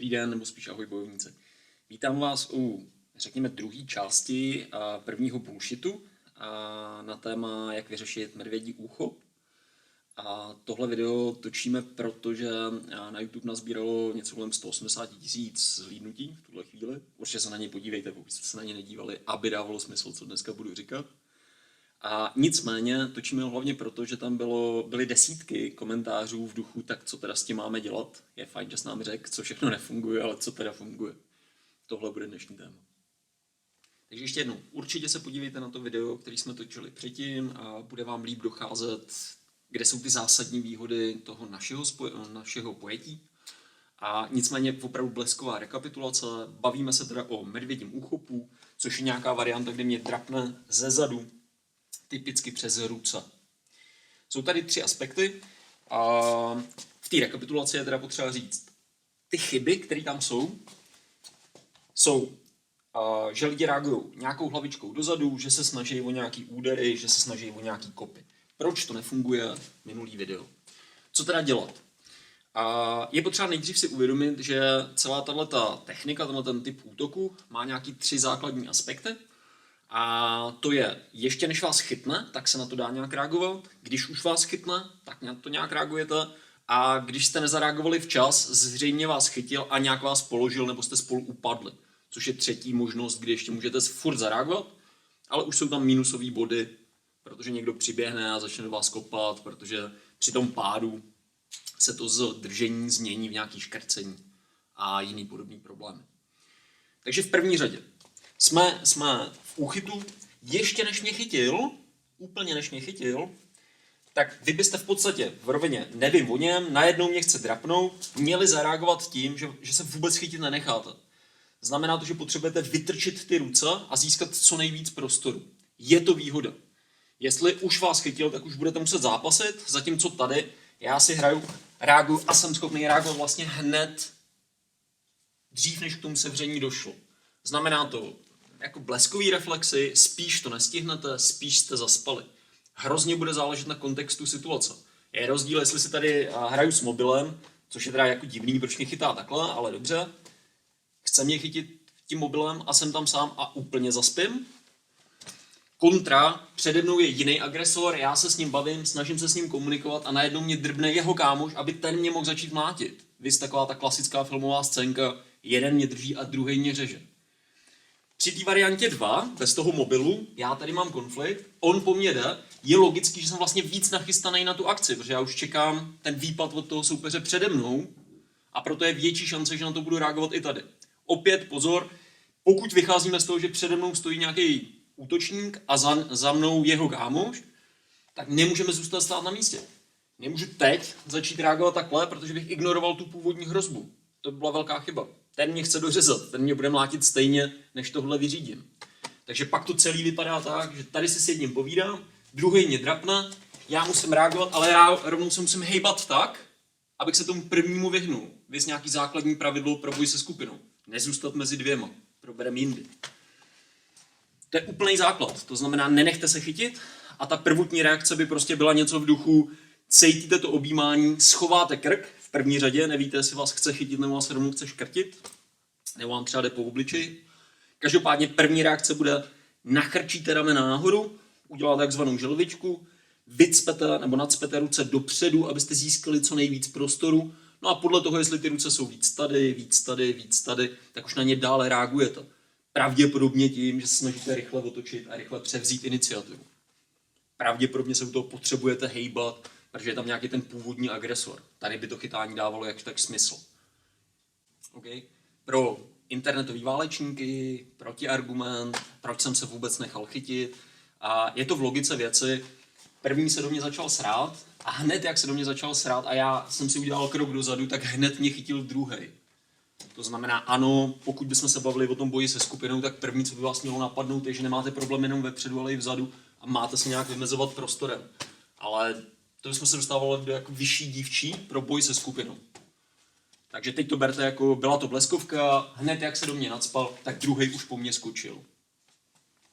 Dobrý den, nebo spíš ahoj bojovníci. Vítám vás u, řekněme, druhé části prvního bullshitu na téma, jak vyřešit medvědí ucho. A tohle video točíme, protože na YouTube nazbíralo něco kolem 180 000 zhlídnutí v tuhle chvíli. Určitě se na ně podívejte, pokud jste se na ně nedívali, aby dávalo smysl, co dneska budu říkat. A nicméně točíme hlavně proto, že tam byly desítky komentářů v duchu, tak co teda s tím máme dělat. Je fajn, že s námi řekl, co všechno nefunguje, ale co teda funguje. Tohle bude dnešní téma. Takže ještě jednou, určitě se podívejte na to video, který jsme točili předtím a bude vám líp docházet, kde jsou ty zásadní výhody toho našeho pojetí. A nicméně opravdu blesková rekapitulace. Bavíme se teda o medvědím úchopu, což je nějaká varianta, kde mě drapne ze zadu, typicky přes ruce. Jsou tady 3 aspekty a v té rekapitulaci je teda potřeba říct. Ty chyby, které tam jsou, že lidi reagují nějakou hlavičkou dozadu, že se snaží o nějaký údery, že se snaží o nějaký kopy. Proč to nefunguje? Minulý video. Co teda dělat? Je potřeba nejdřív si uvědomit, že celá tato technika, ten typ útoku má nějaký 3 základní aspekty. A to je, ještě než vás chytne, tak se na to dá nějak reagovat. Když už vás chytne, tak na to nějak reagujete. A když jste nezareagovali včas, zřejmě vás chytil a nějak vás položil nebo jste spolu upadli. Což je 3. možnost, kdy ještě můžete furt zareagovat, ale už jsou tam minusové body, protože někdo přiběhne a začne do vás kopat, protože při tom pádu se to z držení změní v nějaký škrcení a jiný podobný problémy. Takže v první řadě jsme v úchytu, ještě než mě chytil, úplně než mě chytil, tak vy byste v podstatě v rovině nevím o něm, najednou mě chce drapnout, měli zareagovat tím, že se vůbec chytit nenecháte. Znamená to, že potřebujete vytrčit ty ruce a získat co nejvíc prostoru. Je to výhoda. Jestli už vás chytil, tak už budete muset zápasit, zatímco tady já si reaguju a jsem schopný reagovat vlastně hned dřív, než k tomu sevření došlo. Znamená to jako bleskový reflexy, spíš to nestihnete, spíš jste zaspali. Hrozně bude záležet na kontextu situace. Je rozdíl, jestli si tady hraju s mobilem, což je teda jako divný, proč mě chytá takhle, ale dobře. Chce mě chytit tím mobilem a jsem tam sám a úplně zaspím. Kontra, přede mnou je jiný agresor, já se s ním bavím, snažím se s ním komunikovat a najednou mě drbne jeho kámoš, aby ten mě mohl začít mlátit. Vys taková ta klasická filmová scénka, jeden mě drží a druhý mě řeže. Při té variantě 2, bez toho mobilu, já tady mám konflikt, on po mně jde, je logický, že jsem vlastně víc nachystaný na tu akci, protože já už čekám ten výpad od toho soupeře přede mnou a proto je větší šance, že na to budu reagovat i tady. Opět pozor, pokud vycházíme z toho, že přede mnou stojí nějaký útočník a za mnou jeho kámoš, tak nemůžeme zůstat stát na místě. Nemůžu teď začít reagovat takhle, protože bych ignoroval tu původní hrozbu. To by byla velká chyba. Ten mě chce dořezat, ten mě bude mlátit stejně, než tohle vyřídím. Takže pak to celý vypadá tak, že tady si s jedním povídám, druhý mě drapne, já musím reagovat, ale já rovnou se musím hejbat tak, abych se tomu prvnímu vyhnul. Vys nějaký základní pravidlo pro boj se skupinou. Nezůstat mezi dvěma. Proberem jindy. To je úplný základ. To znamená, nenechte se chytit a ta prvotní reakce by prostě byla něco v duchu cítíte to objímání, schováte krk v první řadě, nevíte, jestli vás chce chytit nebo vás rovnou chce škrtit, nebo vám třeba jde po obličeji. Každopádně první reakce bude nachrčíte ramena nahoru, uděláte takzvanou želvičku, vycpete nebo nacpete ruce dopředu, abyste získali co nejvíc prostoru. No a podle toho, jestli ty ruce jsou víc tady, tak už na ně dále reagujete. Pravděpodobně tím, že se snažíte rychle otočit a rychle převzít iniciativu. Pravděpodobně se u toho potřebujete hejbat, protože je tam nějaký ten původní agresor. Tady by to chytání dávalo jak tak smysl. Okay? Pro internetový válečníky, protiargument, proč jsem se vůbec nechal chytit. A je to v logice věci. První se do mě začal srát a hned, jak se do mě začal srát a já jsem si udělal krok dozadu, tak hned mě chytil druhej. To znamená, ano, pokud bychom se bavili o tom boji se skupinou, tak první, co by vás mělo napadnout, je, že nemáte problém jenom vepředu, ale i vzadu a máte se nějak vymezovat prostorem. Ale to bychom se dostávali do jako vyšší dívčí pro boj se skupinou. Takže teď to berte jako, byla to bleskovka, hned jak se do mě nacpal, tak druhej už po mně skočil.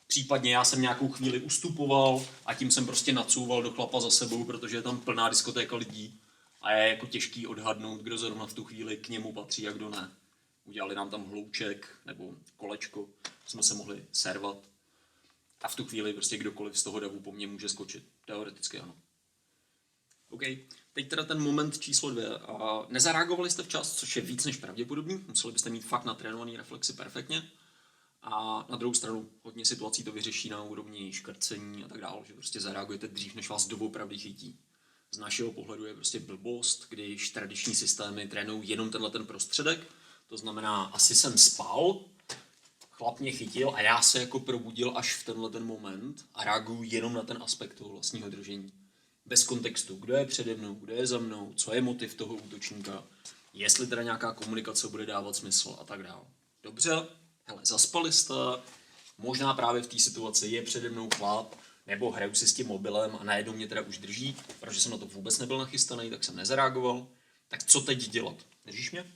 Případně já jsem nějakou chvíli ustupoval a tím jsem prostě nacouval do chlapa za sebou, protože je tam plná diskotéka lidí a je jako těžký odhadnout, kdo zrovna v tu chvíli k němu patří a kdo ne. udělali nám tam hlouček nebo kolečko, jsme se mohli servat. A v tu chvíli prostě kdokoliv z toho davu po mně může skočit. Teoreticky ano. OK, teď teda ten moment číslo 2. A nezareagovali jste včas, což je víc než pravděpodobný. Museli byste mít fakt natrénovaný reflexy perfektně. A na druhou stranu hodně situací to vyřeší na úrovni škrcení a tak dále, že prostě zareagujete dřív, než vás doopravdy chytí. Z našeho pohledu je prostě blbost, když tradiční systémy trénují jenom tenhle ten prostředek. To znamená, asi jsem spal, chlap mě chytil a já se jako probudil až v tenhle ten moment a reaguju jenom na ten aspekt toho vlastního držení. Bez kontextu, kdo je přede mnou, kdo je za mnou, co je motiv toho útočníka, jestli teda nějaká komunikace bude dávat smysl a tak dále. Dobře, hele, zaspali jste, možná právě v té situaci je přede mnou chlap, nebo hraju si s tím mobilem a najednou mě teda už drží, protože jsem na to vůbec nebyl nachystaný, tak jsem nezareagoval. Tak co teď dělat? Držíš mě?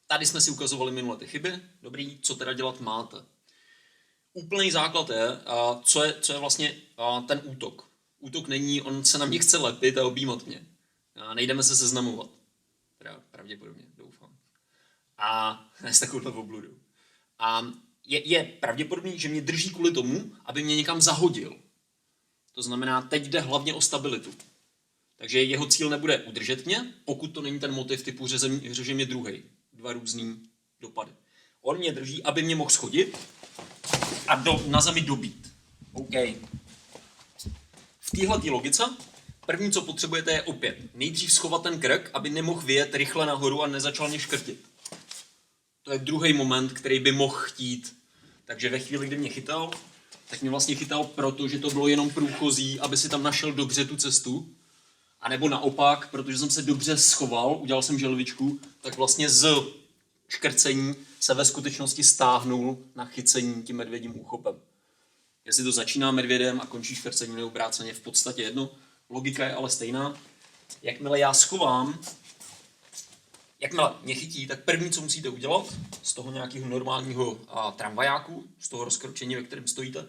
Tady jsme si ukazovali minule ty chyby. Dobrý, co teda dělat máte? Úplný základ je, co je vlastně ten útok. Útok není, on se na mě chce lepit a objímat mě. A nejdeme se seznamovat. Teda pravděpodobně, doufám. A s takovouhle obludou. A je pravděpodobný, že mě drží kvůli tomu, aby mě někam zahodil. To znamená, teď jde hlavně o stabilitu. Takže jeho cíl nebude udržet mě, pokud to není ten motiv typu řeže mě druhej. 2 různý dopady. On mě drží, aby mě mohl schodit a na zemi dobít. OK. V téhletý logice první, co potřebujete, je opět nejdřív schovat ten krk, aby nemohl vyjet rychle nahoru a nezačal mě škrtit. To je druhý moment, který by mohl chtít. Takže ve chvíli, kdy mě chytal, tak mě vlastně chytal proto, že to bylo jenom průchozí, aby si tam našel dobře tu cestu. A nebo naopak, protože jsem se dobře schoval, udělal jsem želvičku, tak vlastně z škrcení se ve skutečnosti stáhnul na chycení tím medvědím úchopem. Jestli to začíná medvědem a končí škrcením nebo obráceně, v podstatě jedno. Logika je ale stejná. Jakmile já schovám, jakmile mě chytí, tak první, co musíte udělat z toho nějakého normálního tramvajáku, z toho rozkročení, ve kterém stojíte,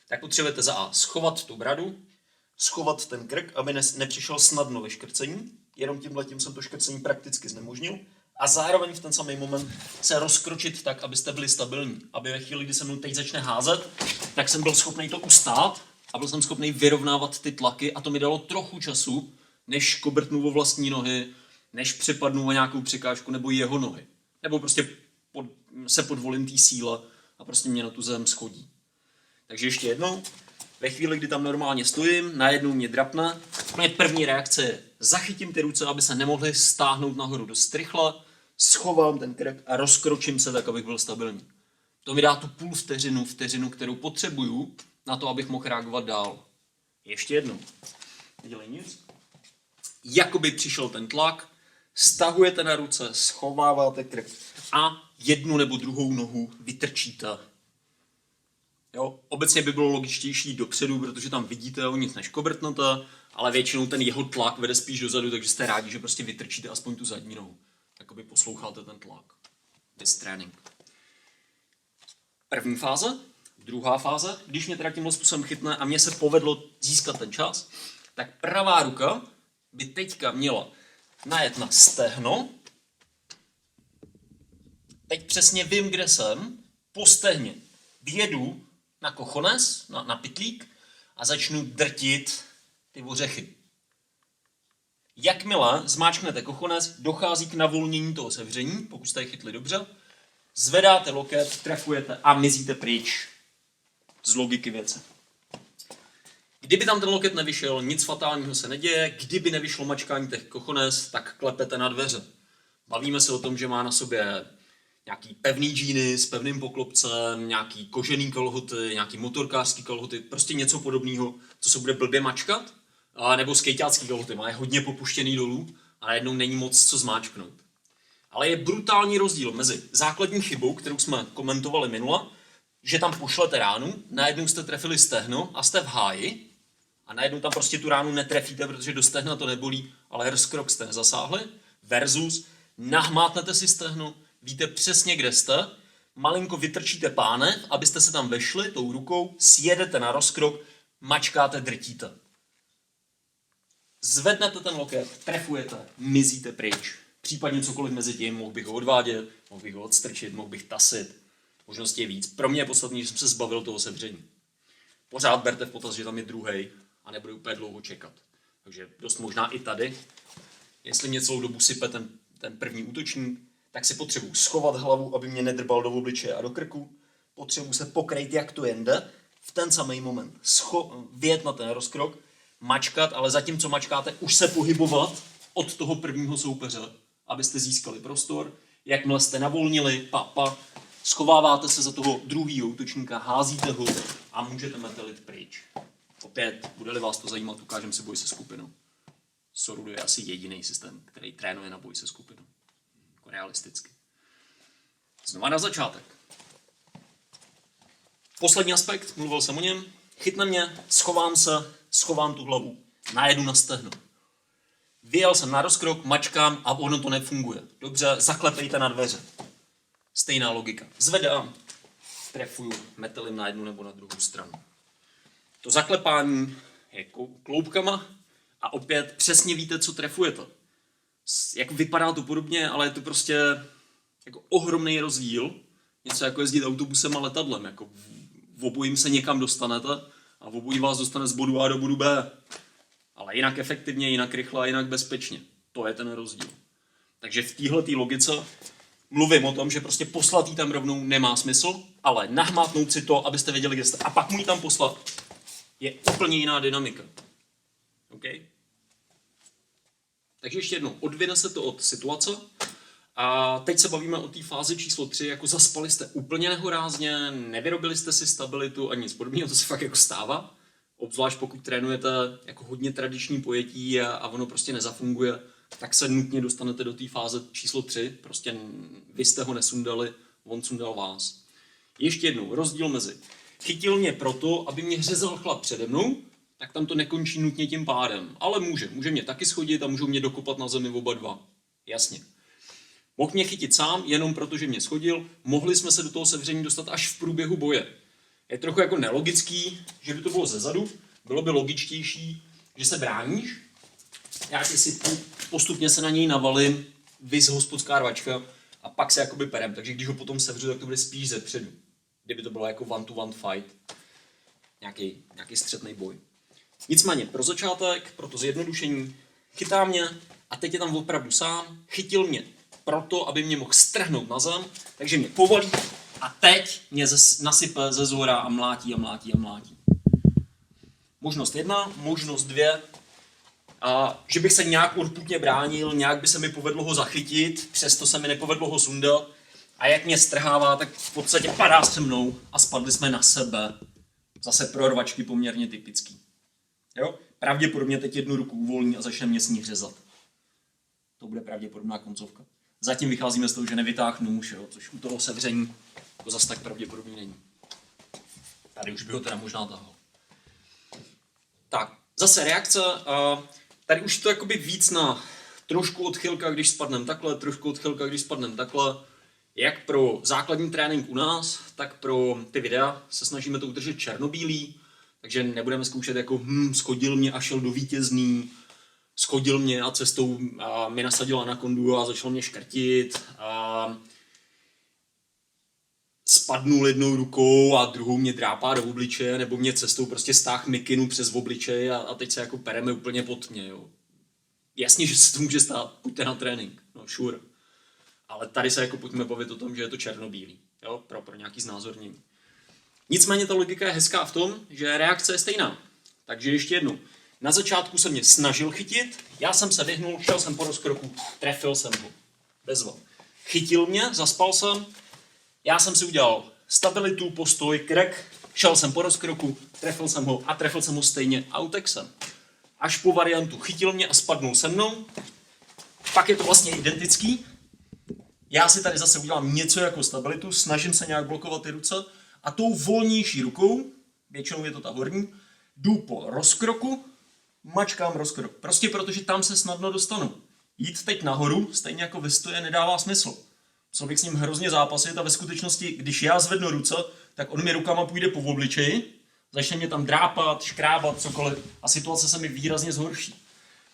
tak potřebujete za A schovat tu bradu, schovat ten krk, aby nepřišel snadno ve škrcení, jenom tímhletím jsem to škrcení prakticky znemožnil, a zároveň v ten samý moment se rozkročit tak, abyste byli stabilní. Aby ve chvíli, kdy se mnou teď začne házet, tak jsem byl schopný to ustát a byl jsem schopný vyrovnávat ty tlaky a to mi dalo trochu času, než kobrtnu o vlastní nohy, než připadnu o nějakou překážku nebo jeho nohy. Nebo prostě se podvolím té síle a prostě mě na tu zem schodí. Takže ještě jednou, ve chvíli, kdy tam normálně stojím, najednou mě drapne, moje první reakce je, zachytím ty ruce, aby se nemohly stáhnout nahoru dost rychle, schovám ten krk a rozkročím se tak, abych byl stabilní. To mi dá tu půl vteřinu, kterou potřebuju na to, abych mohl reagovat dál. Ještě jednou. Nedělej nic. Jakoby přišel ten tlak, stahujete na ruce, schováváte krk a jednu nebo druhou nohu vytrčíte. Jo? Obecně by bylo logičtější dopředu, protože tam vidíte o nic než kobrtnete, ale většinou ten jeho tlak vede spíš dozadu, takže jste rádi, že prostě vytrčíte aspoň tu zadní nohu. Jakoby posloucháte ten tlak. Bez trénink. První fáze, druhá fáze, když mě teda tímhle způsobem chytne a mně se povedlo získat ten čas, tak pravá ruka by teďka měla najet na stehno. Teď přesně vím, kde jsem. Po stehně vjedu na kochones, na pytlík a začnu drtit ty ořechy. Jakmile zmáčknete kochones, dochází k navolnění toho sevření, pokud jste je chytli dobře, zvedáte loket, trefujete a mizíte pryč z logiky věce. Kdyby tam ten loket nevyšel, nic fatálního se neděje, kdyby nevyšlo mačkání těch kochones, tak klepete na dveře. Bavíme se o tom, že má na sobě nějaký pevný džíny s pevným poklopcem, nějaký kožený kalhoty, nějaký motorkářský kalhoty, prostě něco podobného, co se bude blbě mačkat, nebo skejťácký kalhoty, má je hodně popuštěný dolů a najednou není moc co zmáčknout. Ale je brutální rozdíl mezi základní chybou, kterou jsme komentovali minule, že tam pošlete ránu, najednou jste trefili stehno a jste v háji a najednou tam prostě tu ránu netrefíte, protože do stehna to nebolí, ale rozkrok jste nezasáhli, versus nahmátnete si stehno, víte přesně, kde jste, malinko vytrčíte pánev, abyste se tam vešli tou rukou, sjedete na rozkrok, mačkáte, drtíte. Zvednete ten loket, trefujete, mizíte pryč. Případně cokoliv mezi tím, mohl bych ho odvádět, mohl bych ho odstrčit, mohl bych tasit. Možností je víc. Pro mě je podstatné, že jsem se zbavil toho sevření. Pořád berte v potaz, že tam je druhej a nebude úplně dlouho čekat. Takže dost možná i tady. Jestli mě celou dobu sype ten první útočník, tak si potřebuji schovat hlavu, aby mě nedrbal do obličeje a do krku. Potřebuji se pokrejt, jak to jen jde. V ten samý moment vyjet na ten rozkrok, mačkat, ale zatímco mačkáte, už se pohybovat od toho prvního soupeře, abyste získali prostor. Jakmile jste navolnili, schováváte se za toho druhého útočníka, házíte ho a můžete metelit pryč. Opět, bude-li vás to zajímat, ukážeme si boj se skupinou. Sorudo je asi jediný systém, který trénuje na boj se skupinou. Jako realisticky. Znova na začátek. Poslední aspekt, mluvil jsem o něm. Chytne mě, schovám tu hlavu. Najedu na stehno. Vyjel jsem na rozkrok, mačkám a ono to nefunguje. Dobře, zaklepejte na dveře. Stejná logika. Zvedám, trefuju, metelím na jednu nebo na druhou stranu. To zaklepání je kloubkama a opět přesně víte, co trefujete. Jak vypadá to podobně, ale je to prostě jako ohromný rozdíl. Něco jako jezdit autobusem a letadlem. Jako v obojím se někam dostanete a v obojí vás dostane z bodu A do bodu B. Ale jinak efektivně, jinak rychle a jinak bezpečně. To je ten rozdíl. Takže v téhletý logice mluvím o tom, že prostě poslat jí tam rovnou nemá smysl, ale nahmátnout si to, abyste věděli, kde jste. A pak mu ji tam poslat je úplně jiná dynamika. OK? Takže ještě jednou, odvine se to od situace. A teď se bavíme o té fázi číslo 3, jako zaspali jste úplně nehorázně, nevyrobili jste si stabilitu a nic podobného, to se fakt jako stává. Obzvlášť pokud trénujete jako hodně tradiční pojetí a ono prostě nezafunguje, tak se nutně dostanete do té fáze číslo 3, prostě vy jste ho nesundali, on sundal vás. Ještě jednou, rozdíl mezi chytil mě proto, aby mě řezal chlap přede mnou, tak tam to nekončí nutně tím pádem, ale může mě taky schodit a můžou mě dokopat na zemi oba dva. Jasně. Mohl mě chytit sám, jenom proto, že mě schodil, mohli jsme se do toho sevření dostat až v průběhu boje. Je trochu jako nelogický, že by to bylo zezadu, bylo by logičtější, že se bráníš, já tě si postupně se na něj navalím, vys hospodská rvačka a pak se jakoby perem, takže když ho potom sevřu, tak to bude spíš zepředu. Kdyby to bylo jako one-to-one fight, nějaký střetný boj. Nicméně, pro začátek, pro to zjednodušení, chytá mě a teď je tam opravdu sám, chytil mě proto, aby mě mohl strhnout na zem, takže mě povolí a teď mě nasype ze zhora a mlátí. Možnost 1, možnost 2, a že bych se nějak urputně bránil, nějak by se mi povedlo ho zachytit, přesto se mi nepovedlo ho sundat a jak mě strhává, tak v podstatě padá se mnou a spadli jsme na sebe. Zase pro rvačky poměrně typický. Jo? Pravděpodobně teď jednu ruku uvolní a začne mě s ní řezat. To bude pravděpodobná koncovka. Zatím vycházíme z toho, že nevytáhnu nůž, jo? Což u toho sevření to zase tak pravděpodobně není. Tady už by ho teda možná tahal. Tak, zase reakce. Tady už to jakoby víc na trošku odchylka, když spadnem takhle, trošku odchylka, když spadnem takhle. Jak pro základní trénink u nás, tak pro ty videa se snažíme to udržet černobílý, takže nebudeme zkoušet jako schodil mě a šel do vítězný, schodil mě a cestou mi nasadil anakondu a začal mě škrtit. Spadnul jednou rukou a druhou mě drápá do obličeje, nebo mě cestou prostě stáh mikinu přes obličej a teď se jako pereme úplně pod mě. Jo. Jasně, že se to může stát, pojďte na trénink, no sure. Ale tady se jako pojďme bavit o tom, že je to černobílý, jo, pro nějaký znázornění. Nicméně ta logika je hezká v tom, že reakce je stejná. Takže ještě jednou. Na začátku se mě snažil chytit, já jsem se vyhnul, šel jsem po rozkroku, trefil jsem ho. Bezva. Chytil mě, zaspal jsem, já jsem si udělal stabilitu, postoj, krek, šel jsem po rozkroku, trefil jsem ho a trefil jsem ho stejně a utek jsem. Až po variantu chytil mě a spadnul se mnou, pak je to vlastně identický. Já si tady zase udělám něco jako stabilitu, snažím se nějak blokovat ty ruce a tou volnější rukou, většinou je to ta horní, jdu po rozkroku, mačkám rozkrok. Prostě protože tam se snadno dostanu. Jít teď nahoru, stejně jako ve stoje, nedává smysl. Co bych s ním hrozně zápasit a ve skutečnosti, když já zvednu ruce, tak on mi rukama půjde po obličeji, začne mě tam drápat, škrábat, cokoliv a situace se mi výrazně zhorší.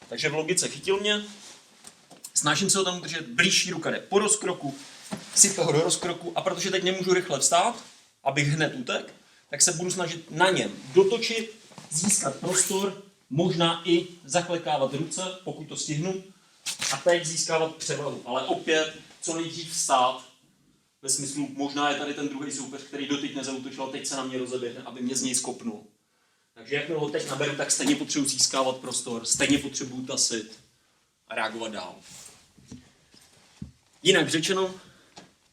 Takže v logice chytil mě, Snažím se ho tam držet, blížší ruka jde po rozkroku, sype ho do rozkroku a protože teď nemůžu rychle vstát, abych hned utek, tak se budu snažit na něm dotočit, získat prostor, možná i zaklekávat ruce, pokud to stihnu, a teď získávat převahu. Ale opět, co nejdřív vstát, ve smyslu, možná je tady ten druhý soupeř, který doteď nezautočil, teď se na mě rozeběhne, aby mě z něj skopnul. Takže jakmile ho teď naberu, tak stejně potřebuji získávat prostor, stejně potřebuji tasit a reagovat dál. Jinak řečeno,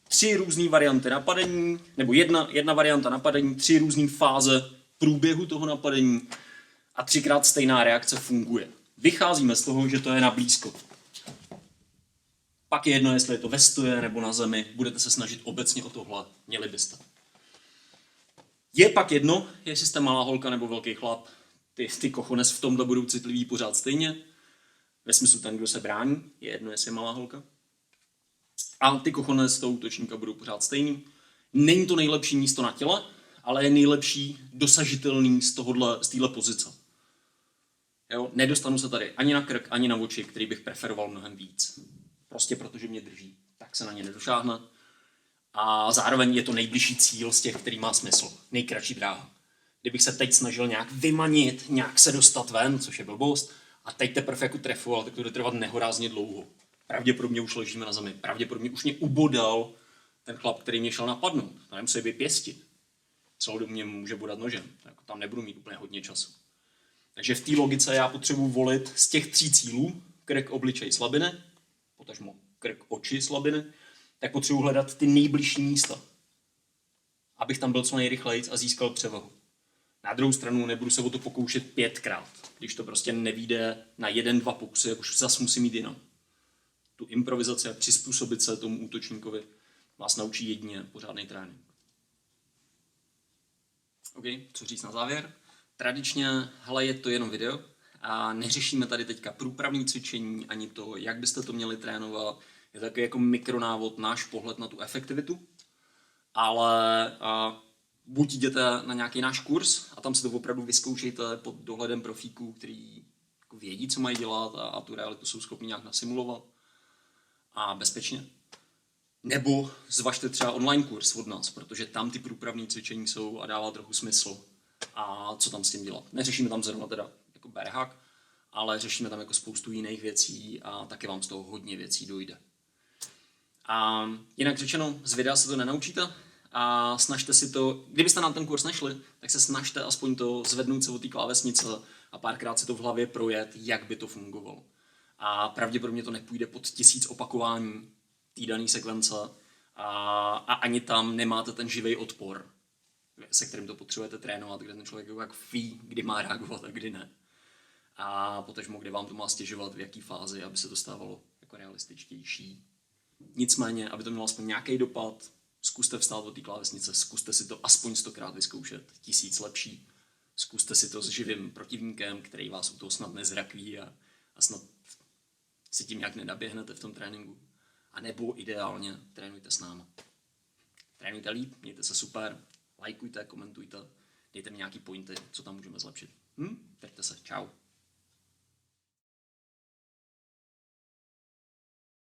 3 různé varianty napadení, nebo jedna varianta napadení, 3 různé fáze průběhu toho napadení a 3krát stejná reakce funguje. Vycházíme z toho, že to je na blízko. Pak je jedno, jestli je to ve stoje nebo na zemi, budete se snažit obecně o tohle, měli byste. Je pak jedno, jestli jste malá holka nebo velký chlap, ty kochones v tomhle budou citlivý pořád stejně, ve smyslu ten, kdo se brání, je jedno, jestli je malá holka. A ty kochones toho útočníka budou pořád stejný. Není to nejlepší místo na těle, ale je nejlepší dosažitelný z téhle pozice. Jo? Nedostanu se tady ani na krk, ani na oči, který bych preferoval mnohem víc. Prostě protože mě drží, tak se na ně nedošáhne. A zároveň je to nejbližší cíl z těch, který má smysl. Nejkratší dráha. Kdybych se teď snažil nějak vymanit, nějak se dostat ven, což je blbost, a teď teprve jako trefoval, tak to bude trvat nehorázně dlouho. Pravděpodobně už ležíme na zemi. Pravděpodobně už mě ubodal ten chlap, který mě šel napadnout. To nemusí být pěsti. Celou dobu mě může bodat nožem. Tak tam nebudu mít úplně hodně času. Takže v té logice já potřebuji volit z těch 3 cílů, krk, obličej, slabiny, potažmo krk, oči, slabiny, tak potřebuji hledat ty nejbližší místa, abych tam byl co nejrychlejc a získal převahu. Na druhou stranu nebudu se o to pokoušet 5krát. Když to prostě nevyjde na 1-2 pokusy, už zas musím jít jinam. Tu improvizaci a přizpůsobit se tomu útočníkovi vás naučí jedině pořádný trénink. OK, co říct na závěr? Tradičně, hele, je to jenom video a neřešíme tady teďka průpravní cvičení, ani to, jak byste to měli trénovat. Je to takový jako mikronávod, náš pohled na tu efektivitu, ale buď jděte na nějaký náš kurz a tam si to opravdu vyzkoušejte pod dohledem profíků, který jako vědí, co mají dělat a tu realitu jsou schopni nějak nasimulovat a bezpečně. Nebo zvažte třeba online kurz od nás, protože tam ty průpravní cvičení jsou a dává trochu smysl. A co tam s tím dělat? Neřešíme tam zrovna teda jako berhak, ale řešíme tam jako spoustu jiných věcí a taky vám z toho hodně věcí dojde. A jinak řečeno, z videa se to nenaučíte a snažte si to, kdybyste na ten kurz nešli, tak se snažte aspoň to zvednout se od té klávesnice a párkrát si to v hlavě projet, jak by to fungovalo. A pravděpodobně to nepůjde pod 1000 opakování té dané sekvence a ani tam nemáte ten živý odpor, se kterým to potřebujete trénovat, kde ten člověk jak ví, kdy má reagovat a kdy ne. A potažmo, kde vám to má stěžovat, v jaký fázi, aby se to stávalo jako realističtější. Nicméně, aby to mělo aspoň nějaký dopad, zkuste vstát od té klávesnice, zkuste si to aspoň 100krát vyzkoušet, 1000 lepší. Zkuste si to s živým protivníkem, který vás u toho snad nezrakví a snad si tím nějak nenaběhnete v tom tréninku. A nebo ideálně trénujte s náma. Trénujte líp, mějte se super, lajkujte, komentujte, dejte mi nějaký pointy, co tam můžeme zlepšit. Držte se, čau.